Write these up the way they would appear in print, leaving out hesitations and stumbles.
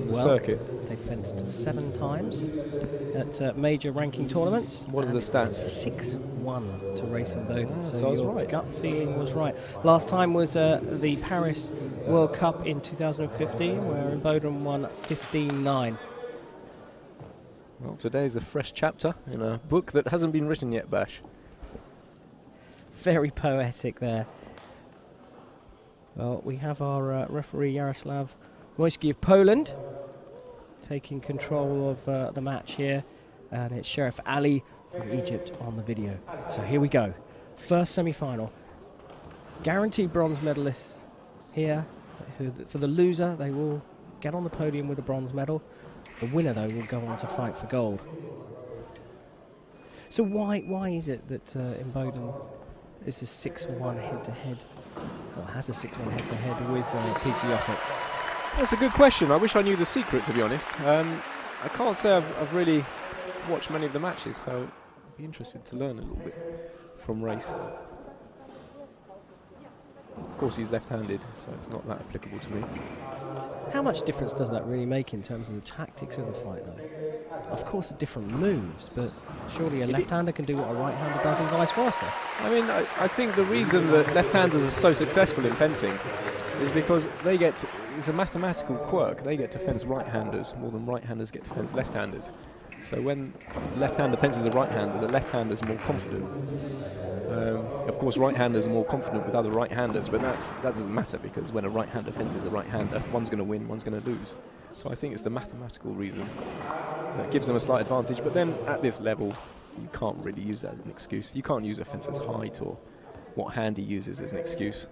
the circuit. They fenced 7 times at major ranking tournaments. What are the stats? 6-1 to Rayson Bowden. So I was your right. gut feeling was right. Last time was the Paris World Cup in 2015, where Bowden won 15-9. Well, today's a fresh chapter in a book that hasn't been written yet, Bash. Very poetic there. Well, we have our referee Jaroslav Wojcicki of Poland taking control of the match here, and it's Sheriff Ali from Egypt on the video. So here we go. First semi-final. Guaranteed bronze medalists here. For the loser, they will get on the podium with a bronze medal. The winner, though, will go on to fight for gold. So why is it that in Bowden it's a 6-1 head-to-head, or has a 6-1 head-to-head with Peter Yockett? That's a good question. I wish I knew the secret, to be honest. I can't say I've really watched many of the matches, so I'd be interested to learn a little bit from Race. Of course, he's left-handed, so it's not that applicable to me. How much difference does that really make in terms of the tactics of the fight, though? Of course, the different moves, but surely a left-hander can do what a right-hander does and vice versa. I mean, I think the reason that left-handers are so successful in fencing is because it's a mathematical quirk. They get to fence right-handers more than right-handers get to fence left-handers. So when a left-hander fences a right-hander, the left-hander's more confident. Of course, right-handers are more confident with other right-handers, but that doesn't matter, because when a right-hander fences a right-hander, one's going to win, one's going to lose. So I think it's the mathematical reason that gives them a slight advantage. But then at this level, you can't really use that as an excuse. You can't use a fencer's height or what hand he uses as an excuse.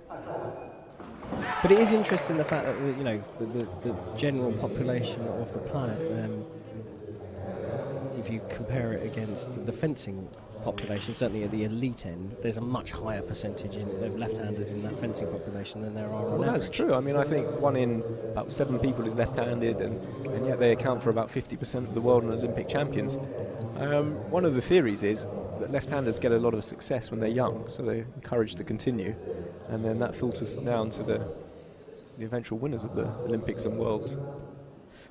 But it is interesting the fact that the general population of the planet, if you compare it against the fencing population, certainly at the elite end, there's a much higher percentage of left-handers in that fencing population than there are on average. That's true. I mean, I think 1 in about 7 people is left-handed, and yet they account for about 50% of the world and Olympic champions. One of the theories is that left-handers get a lot of success when they're young, so they're encouraged to continue, and then that filters down to the eventual winners of the Olympics and Worlds.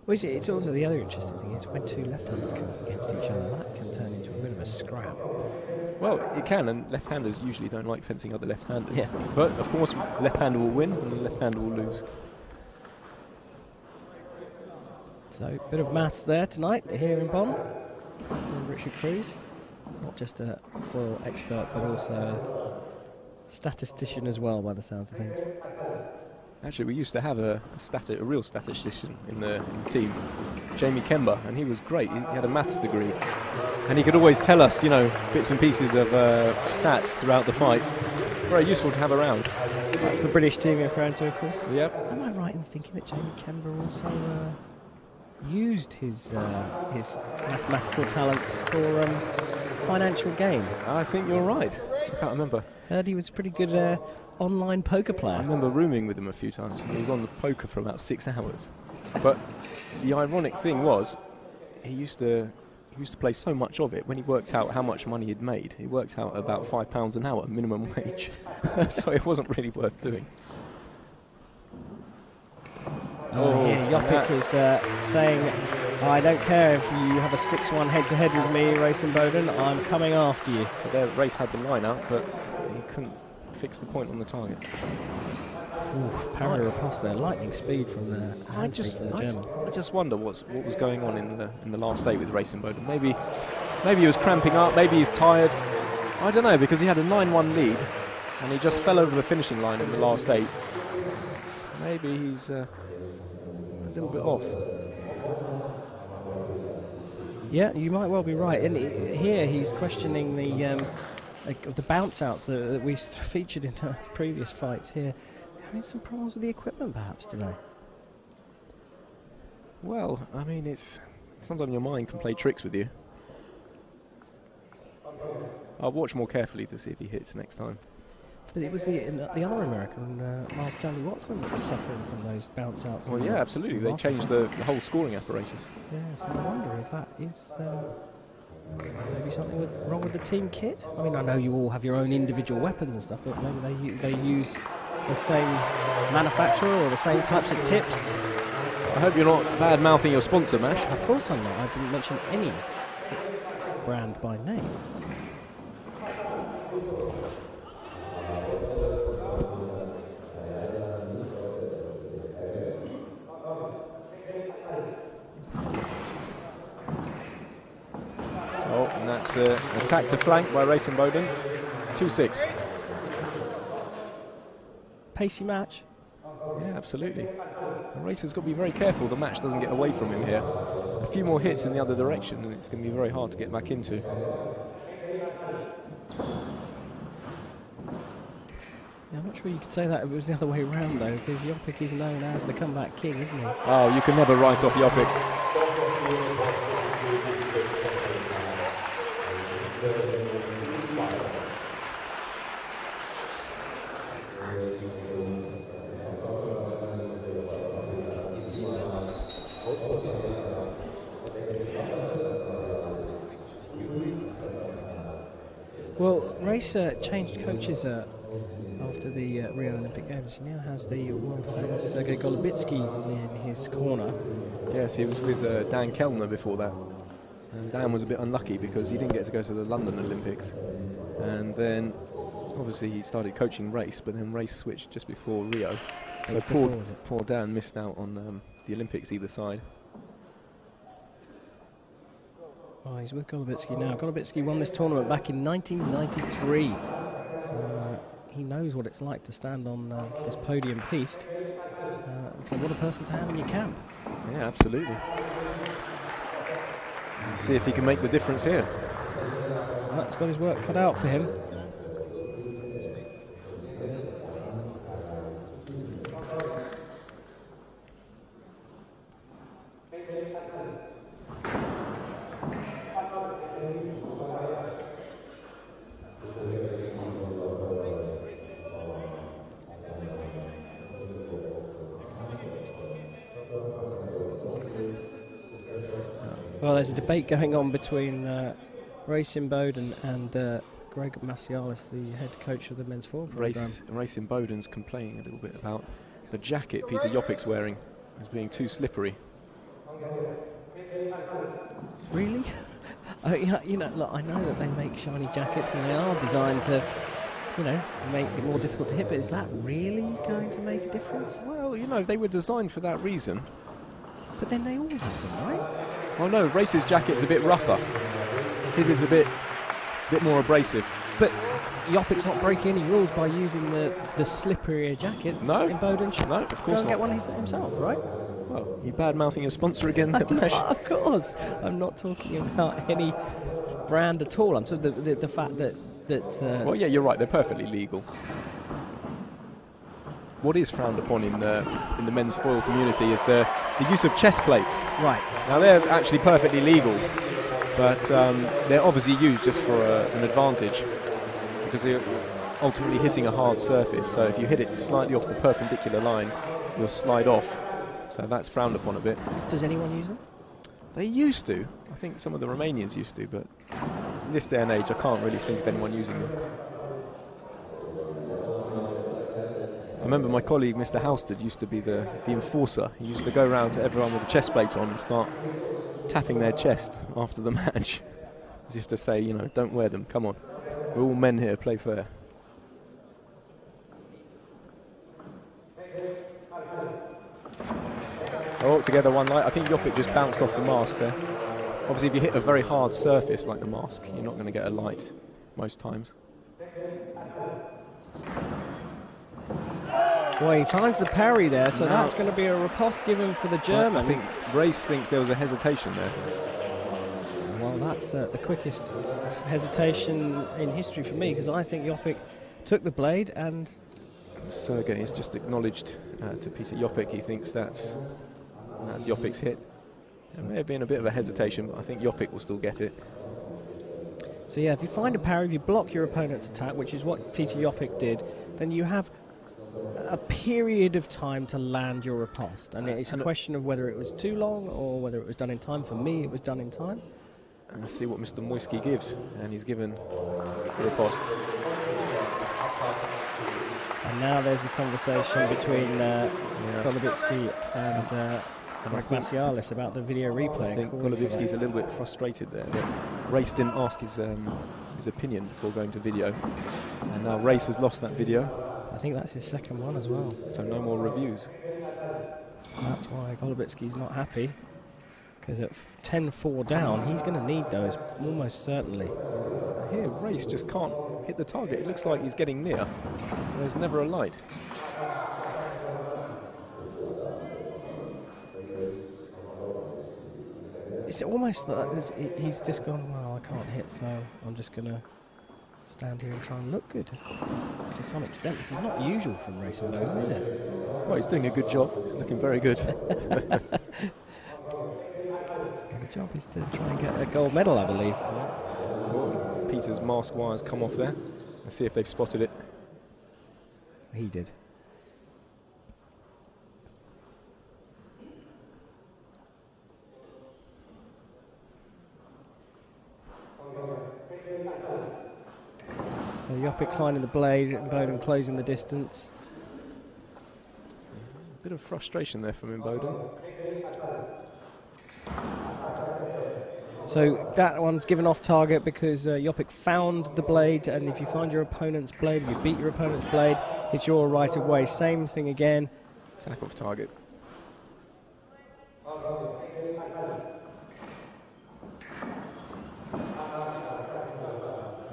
Well, it's also the other interesting thing is when 2 left-handers come up against each other, that can turn into a bit of a scrap. Well, it can, and left-handers usually don't like fencing other left-handers. Yeah. But, of course, left-hander will win and the left-hander will lose. So, a bit of maths there tonight here in Bonn from Richard Cruz. Not just a foil expert, but also a statistician as well, by the sounds of things. Actually, we used to have a real statistician in the team, Jamie Kemba, and he was great. He had a maths degree, and he could always tell us, bits and pieces of stats throughout the fight. Very useful to have around. That's the British team you're referring to, of course. Yep. Am I right in thinking that Jamie Kemba also used his mathematical talents for financial gain? I think you're right. I can't remember. Heard he was a pretty good online poker player. I remember rooming with him a few times. He was on the poker for about 6 hours. But the ironic thing was, he used to play so much of it. When he worked out how much money he'd made, he worked out about £5 an hour minimum wage. So it wasn't really worth doing. Here Yockett is saying, I don't care if you have a 6-1 head-to-head with me, Rayson Bowden, I'm coming after you. But their Race had the line out, but he couldn't fix the point on the target. Parry riposte there, lightning speed from the German. I just wonder what was going on in the last 8 with Rayson Bowden. Maybe he was cramping up, maybe he's tired. I don't know, because he had a 9-1 lead and he just fell over the finishing line in the last 8. Maybe he's a little bit off. Yeah, you might well be right. And here he's questioning the bounce outs that we featured in our previous fights here. Having some problems with the equipment, perhaps, today. Well, I mean, it's sometimes your mind can play tricks with you. I'll watch more carefully to see if he hits next time. But it was the other American, Miles Stanley Watson, that was suffering from those bounce outs. Well, yeah, absolutely. They changed the whole scoring apparatus. Yeah, so I wonder if that is maybe something wrong with the team kit. I mean, I know you all have your own individual weapons and stuff, but maybe they use the same manufacturer or the same types of tips. I hope you're not bad-mouthing your sponsor, Mash. Of course I'm not. I didn't mention any brand by name. Oh, and that's an attack to flank by Racing Bowden. 2-6. Pacey match. Yeah, absolutely. The racer's got to be very careful the match doesn't get away from him here. A few more hits in the other direction and it's going to be very hard to get back into. Yeah, I'm not sure you could say that if it was the other way around though, because Yopik is known as the comeback king, isn't he? Oh, you can never write off Yopik. Well, Racer changed coaches after the Rio Olympic Games. He now has the world famous Sergei Golubitsky in his corner. Yes, he was with Dan Kellner before that. And Dan was a bit unlucky because he didn't get to go to the London Olympics. And then, obviously, he started coaching Race, but then Race switched just before Rio. So poor Dan missed out on the Olympics either side. Oh, he's with Golubitsky now. Golubitsky won this tournament back in 1993. He knows what it's like to stand on this podium piste. So what a person to have in your camp. Yeah, absolutely. Let's see if he can make the difference here. Well, he's got his work cut out for him. Well, there's a debate going on between Racing Bowden and Greg Macialis, the head coach of the men's forward program. Racing Bowden's complaining a little bit about the jacket Peter Yopik's wearing as being too slippery. Really? You know, look, I know that they make shiny jackets and they are designed to, you know, make it more difficult to hit, but is that really going to make a difference? Well, you know, they were designed for that reason. But then they all have them, right? Well, no, Race's jacket's a bit rougher. His is a bit more abrasive. But Yopik's not breaking any rules by using the slipperier jacket. No. In Bowden should No, of course go and not. get one himself, right? Well, you bad-mouthing your sponsor again there, No, Mash? of course. I'm not talking about any brand at all. I'm talking the fact that Well, yeah, you're right. They're perfectly legal. What is frowned upon in the men's foil community is the use of chest plates. right. Now, they're actually perfectly legal, but they're obviously used just for an advantage because they're ultimately hitting a hard surface. So if you hit it slightly off the perpendicular line, you'll slide off. So that's frowned upon a bit. Does anyone use them? They used to. I think some of the Romanians used to, but in this day and age, I can't really think of anyone using them. I remember my colleague, Mr. Housted, used to be the enforcer. He used to go around to everyone with a chest plate on and start tapping their chest after the match, as if to say, you know, don't wear them, come on. We're all men here, play fair. Oh, together one light. I think Yopik just bounced off the mask there. Obviously, if you hit a very hard surface like the mask, you're not going to get a light most times. Well, he finds the parry there, so that's going to be a riposte given for the German. I think Race thinks there was a hesitation there. Well, that's the quickest hesitation in history for me, because I think Yopik took the blade and... Sergei has just acknowledged to Peter Yopik he thinks that's Yopik's hit. There may have been a bit of a hesitation, but I think Yopik will still get it. So yeah, if you find a parry, if you block your opponent's attack, which is what Peter Yopik did, then you have a period of time to land your riposte. And it's a question of whether it was too long or whether it was done in time. For me, it was done in time. And let's see what Mr. Moisky gives. And he's given the riposte. And now there's a conversation between Golubitsky and And I Greg think, Vassialis about the video replay. I think calling for Golovitsky's a that. little bit frustrated there. That Race didn't ask his opinion before going to video, and now Race has lost that video, I think that's his second one as well. so no more reviews. That's why Golovitsky's not happy, because at 10-4 down, he's going to need those almost certainly. Here, Race just can't hit the target. It looks like he's getting near. There's never a light. It's almost like he's just gone, well, I can't hit, so I'm just going to stand here and try and look good. To some extent, this is not usual from Racing Bowden, is it? Well, he's doing a good job. He's looking very good. The job is to try and get a gold medal, I believe. Oh, Peter's mask wires come off there. Let's see if they've spotted it. He did. So Yopik finding the blade and Bowden closing the distance. A bit of frustration there from Imboden. So that one's given off target because Yopik found the blade, and if you find your opponent's blade, you beat your opponent's blade, it's your right of way. Same thing again. Attack off target.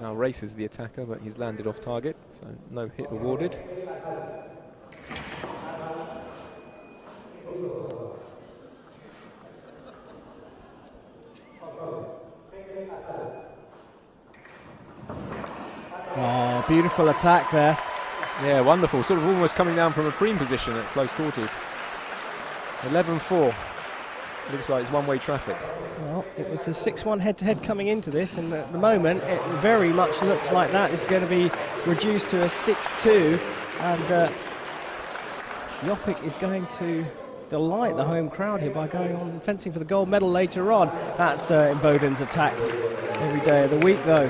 Now Race is the attacker, but he's landed off target, so no hit awarded. Oh, beautiful attack there. Yeah, wonderful. Sort of almost coming down from a preen position at close quarters. 11-4. Looks like it's one-way traffic. Well, it was a 6-1 head-to-head coming into this, and at the moment it very much looks like that is going to be reduced to a 6-2, and Yopik is going to delight the home crowd here by going on fencing for the gold medal later on. That's Imboden's attack every day of the week, though.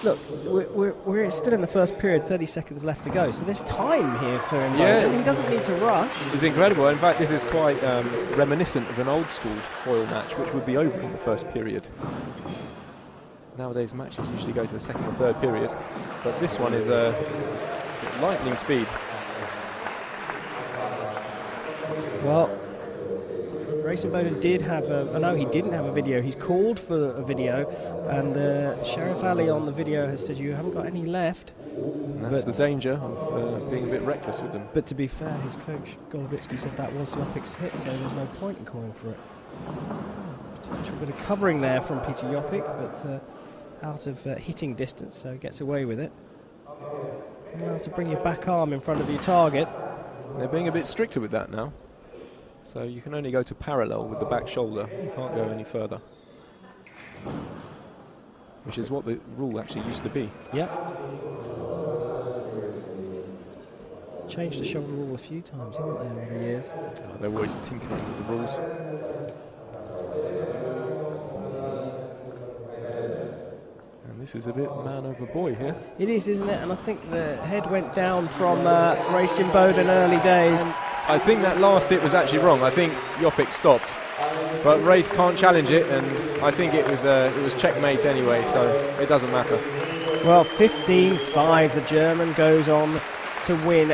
Look, we're still in the first period, 30 seconds left to go, so there's time here for Imboden. Yeah. He doesn't need to rush. It's incredible. In fact, this is quite reminiscent of an old school foil match, which would be over in the first period. Nowadays, matches usually go to the second or third period, but this one is lightning speed. Well, Racing Bowden did have no, he didn't have a video. He's called for a video, and Sheriff Ali on the video has said you haven't got any left. And that's the danger of being a bit reckless with them. But to be fair, his coach Golovitsky said that was Yopik's hit, so there's no point in calling for it. Potential bit of covering there from Peter Yopik, but out of hitting distance, so gets away with it. Now to bring your back arm in front of your target. They're being a bit stricter with that now. So you can only go to parallel with the back shoulder. You can't go any further. Which is what the rule actually used to be. Yep. Changed the shoulder rule a few times, haven't they, over the years? They're always tinkering with the rules. And this is a bit man over boy here. It is, isn't it? And I think the head went down from Racing Bowden early days. I think that last hit was actually wrong. I think Yopik stopped, but Race can't challenge it, and I think it was checkmate anyway, so it doesn't matter. Well, 15-5, the German goes on to win.